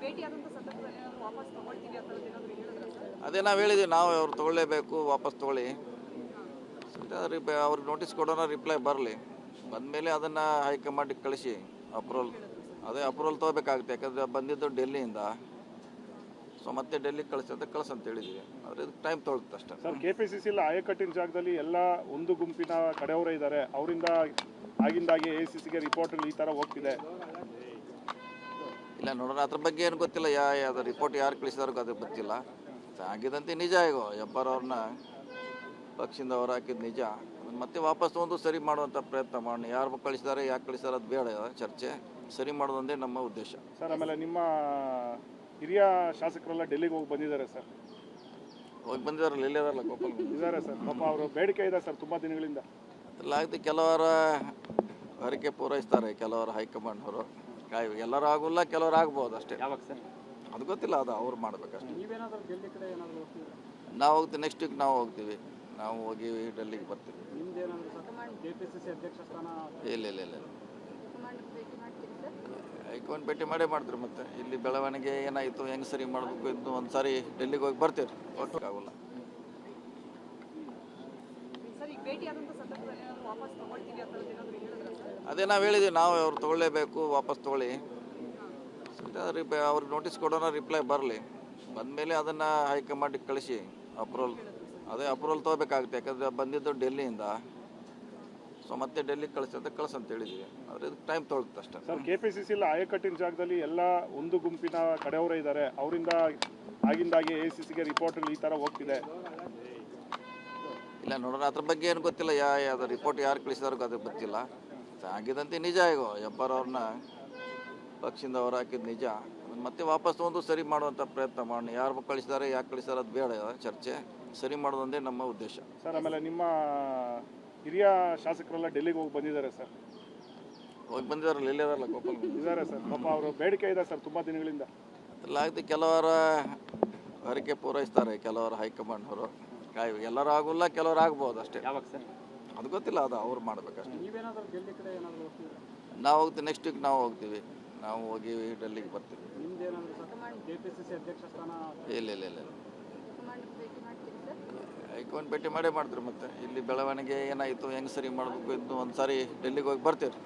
ಭೇಟಿಯಾದಂಥ ಸಂದರ್ಭದಲ್ಲಿ ಏನಾದ್ರು ವಾಪಸ್ ತಗೊಳ್ತೀವಿ ಅಂತ ಏನಾದ್ರು ಹೇಳಿದ್ರೆ ಸರ್? ಅದೇ ನಾವು ಹೇಳಿದ್ವಿ, ನಾವು ಅವ್ರು ತೊಗೊಳ್ಳೇಬೇಕು, ವಾಪಸ್ ತೊಗೊಳ್ಳಿ, ಅವ್ರಿಗೆ ನೋಟಿಸ್ ಕೊಡೋಣ, ರಿಪ್ಲೈ ಬರಲಿ, ಬಂದಮೇಲೆ ಅದನ್ನು ಹೈಕಮಾಂಡಿಗೆ ಕಳಿಸಿ ಅಪ್ರೂವಲ್, ಅಪ್ರೂವಲ್ ತೊಗೋಬೇಕಾಗುತ್ತೆ. ಯಾಕಂದರೆ ಬಂದಿದ್ದು ಡೆಲ್ಲಿಯಿಂದ, ಸೊ ಮತ್ತೆ ಡೆಲ್ಲಿಗೆ ಕಳ್ಸಂತ ಹೇಳಿದ್ವಿ. ಆದರೆ ಇದಕ್ಕೆ ಟೈಮ್ ತೊಗೊಳುತ್ತೆ ಅಷ್ಟೇ. ಸರ್, KPCC ಆಯಕಟ್ಟಿನ ಜಾಗದಲ್ಲಿ ಎಲ್ಲ ಒಂದು ಗುಂಪಿನ ಕಡೆಯವರೇ ಇದ್ದಾರೆ, ಅವರಿಂದ ಆಗಿಂದಾಗೆ AICCಗೆ ರಿಪೋರ್ಟ್ಗಳು ಈ ಥರ ಹೋಗ್ತಿದೆ. ಇಲ್ಲ ನೋಡೋಣ, ಅದ್ರ ಬಗ್ಗೆ ಏನು ಗೊತ್ತಿಲ್ಲ. ಅದು ರಿಪೋರ್ಟ್ ಯಾರು ಕಳಿಸಿದಾರೋ ಅದು ಗೊತ್ತಿಲ್ಲ. ಆಗಿದಂತೆ ನಿಜ ಈಗ ಹೆಬ್ಬಾರ್ ಅವ್ರನ್ನ ಪಕ್ಷದಿಂದ ಹೊರ ಹಾಕಿದ್ದು ನಿಜ. ಮತ್ತೆ ವಾಪಸ್ ತೊಗೊಂಡು ಸರಿ ಮಾಡುವಂಥ ಪ್ರಯತ್ನ ಮಾಡೋಣ. ಯಾರು ಕಳಿಸಿದ್ದಾರೆ, ಯಾಕೆ ಕಳಿಸಿದಾರೆ ಅದು ಬೇಡ ಚರ್ಚೆ, ಸರಿ ಮಾಡೋದೊಂದೇ ನಮ್ಮ ಉದ್ದೇಶ. ಸರ್, ಆಮೇಲೆ ನಿಮ್ಮ ಹಿರಿಯ ಶಾಸಕರೆಲ್ಲ ಡೆಲ್ಲಿಗೆ ಹೋಗಿ ಬಂದಿದ್ದಾರೆ ಸರ್. ಹೋಗಿ ಬಂದಿದ್ದಾರಲ್ಲ, ಇಲ್ಲೇ ಇದಾರಲ್ಲ, ಗೋಪಾಲ್ ಇದ್ದಾರೆ ಸರ್. ಪಾಪ ಅವರು ಬೇಡಿಕೆ ಇದೆ ಸರ್ ತುಂಬ ದಿನಗಳಿಂದ. ಅದೆಲ್ಲ ಆಗ್ತಿ, ಕೆಲವರ ಹರಿಕೆ ಪೂರೈಸ್ತಾರೆ, ಕೆಲವರು ಹೈಕಮಾಂಡ್ ಅವರು. ಎಲ್ಲರೂ ಆಗೋಲ್ಲ, ಕೆಲವರು ಆಗ್ಬೋದು ಅಷ್ಟೇ. ಯಾವಾಗ ಸರ್ ಅದು ಗೊತ್ತಿಲ್ಲ, ಅದು ಅವ್ರು ಮಾಡ್ಬೇಕಷ್ಟೇ. ನೀವೇನಾದರೂ ಡೆಲ್ಲಿ ಕಡೆ ಏನಾದರೂ ಹೋಗ್ತೀವಿ? ನಾವು ಹೋಗ್ತೀವಿ, ನೆಕ್ಸ್ಟ್ ವೀಕ್ ನಾವು ಹೋಗ್ತೀವಿ. ನಾವು ಹೋಗಿ ಡೆಲ್ಲಿಗೆ ಬರ್ತೀವಿ. ನಿಮ್ದೇನಾದರೂ KPCC ಅಧ್ಯಕ್ಷ ಸ್ಥಾನ? ಇಲ್ಲ ಹೈಕಮಾಂಡ್ ಭೇಟಿ ಮಾಡೇ ಮಾಡ್ತೀರಿ. ಮತ್ತೆ ಇಲ್ಲಿ ಬೆಳವಣಿಗೆ ಏನಾಯಿತು, ಹೆಂಗೆ ಸರಿ ಮಾಡಬೇಕು ಇನ್ನು ಒಂದು ಸಾರಿ ಡೆಲ್ಲಿಗೆ ಹೋಗಿ ಬರ್ತೀರಿ. ಆಗೋಲ್ಲ ಸರ್, ಈಗ ಭೇಟಿಯಾದಂಥ ಸಂದರ್ಭದಲ್ಲಿ ಏನಾದ್ರು ವಾಪಸ್ ತಗೊಳ್ತೀವಿ ಅಂತ ಏನಾದ್ರು ಹೇಳಿದ್ರೆ ಸರ್? ಅದೇ ನಾವು ಹೇಳಿದ್ವಿ, ನಾವು ಅವ್ರು ತೊಗೊಳ್ಳೇಬೇಕು, ವಾಪಸ್ ತೊಗೊಳ್ಳಿ, ಅವ್ರಿಗೆ ನೋಟಿಸ್ ಕೊಡೋಣ, ರಿಪ್ಲೈ ಬರಲಿ, ಬಂದಮೇಲೆ ಅದನ್ನು ಹೈಕಮಾಂಡಿಗೆ ಕಳಿಸಿ ಅಪ್ರೂವಲ್, ಅಪ್ರೂವಲ್ ತೊಗೋಬೇಕಾಗುತ್ತೆ. ಯಾಕಂದರೆ ಬಂದಿದ್ದು ಡೆಲ್ಲಿಯಿಂದ, ಸೊ ಮತ್ತೆ ಡೆಲ್ಲಿಗೆ ಕಳ್ಸಂತ ಹೇಳಿದ್ವಿ. ಆದರೆ ಇದಕ್ಕೆ ಟೈಮ್ ತೊಗೊಳುತ್ತೆ ಅಷ್ಟೇ. ಸರ್, KPCC ಆಯಕಟ್ಟಿನ ಜಾಗದಲ್ಲಿ ಎಲ್ಲ ಒಂದು ಗುಂಪಿನ ಕಡೆಯವರೇ ಇದ್ದಾರೆ, ಅವರಿಂದ ಆಗಿಂದಾಗೆ AICCಗೆ ರಿಪೋರ್ಟ್ಗಳು ಈ ಥರ ಹೋಗ್ತಿದೆ. ಇಲ್ಲ ನೋಡೋಣ, ಅದ್ರ ಬಗ್ಗೆ ಏನು ಗೊತ್ತಿಲ್ಲ. ಅದು ರಿಪೋರ್ಟ್ ಯಾರು ಕಳಿಸಿದಾರೋ ಅದು ಗೊತ್ತಿಲ್ಲ. ಆಗಿದಂತೆ ನಿಜ ಈಗ ಹೆಬ್ಬಾರ್ ಅವ್ರನ್ನ ಪಕ್ಷದಿಂದ ಹೊರ ಹಾಕಿದ್ದು ನಿಜ. ಮತ್ತೆ ವಾಪಸ್ ತೊಗೊಂಡು ಸರಿ ಮಾಡುವಂಥ ಪ್ರಯತ್ನ ಮಾಡೋಣ. ಯಾರು ಕಳಿಸಿದ್ದಾರೆ, ಯಾಕೆ ಕಳಿಸಿದಾರೆ ಅದು ಬೇಡ ಚರ್ಚೆ, ಸರಿ ಮಾಡೋದೊಂದೇ ನಮ್ಮ ಉದ್ದೇಶ. ಸರ್, ಆಮೇಲೆ ನಿಮ್ಮ ಹಿರಿಯ ಶಾಸಕರೆಲ್ಲ ಡೆಲ್ಲಿಗೆ ಹೋಗಿ ಬಂದಿದ್ದಾರೆ ಸರ್. ಹೋಗಿ ಬಂದಿದ್ದಾರಲ್ಲ, ಇಲ್ಲೇ ಇದಾರಲ್ಲ, ಗೋಪಾಲ್ ಇದ್ದಾರೆ ಸರ್. ಪಾಪ ಅವರು ಬೇಡಿಕೆ ಇದೆ ಸರ್ ತುಂಬ ದಿನಗಳಿಂದ. ಅದೆಲ್ಲ ಆಗ್ತಿ, ಕೆಲವರ ಹರಿಕೆ ಪೂರೈಸ್ತಾರೆ, ಕೆಲವರು ಹೈಕಮಾಂಡ್ ಅವರು. ಎಲ್ಲರೂ ಆಗೋಲ್ಲ, ಕೆಲವರು ಆಗ್ಬೋದು ಅಷ್ಟೇ. ಯಾವಾಗ ಸರ್ ಅದು ಗೊತ್ತಿಲ್ಲ, ಅದು ಅವ್ರು ಮಾಡ್ಬೇಕಷ್ಟೇ. ನೀವೇನಾದರೂ ಡೆಲ್ಲಿ ಕಡೆ ಏನಾದರೂ ಹೋಗ್ತೀವಿ? ನಾವು ಹೋಗ್ತೀವಿ, ನೆಕ್ಸ್ಟ್ ವೀಕ್ ನಾವು ಹೋಗ್ತೀವಿ. ನಾವು ಹೋಗಿ ಡೆಲ್ಲಿಗೆ ಬರ್ತೀವಿ. ನಿಮ್ದೇನಾದರೂ KPCC ಅಧ್ಯಕ್ಷ ಸ್ಥಾನ? ಇಲ್ಲ ಹೈಕಮಾಂಡ್ ಭೇಟಿ ಮಾಡೇ ಮಾಡ್ತೀರಿ. ಮತ್ತೆ ಇಲ್ಲಿ ಬೆಳವಣಿಗೆ ಏನಾಯಿತು, ಹೆಂಗೆ ಸರಿ ಮಾಡಬೇಕು ಇನ್ನು ಒಂದು ಸಾರಿ ಡೆಲ್ಲಿಗೆ ಹೋಗಿ ಬರ್ತೀರಿ.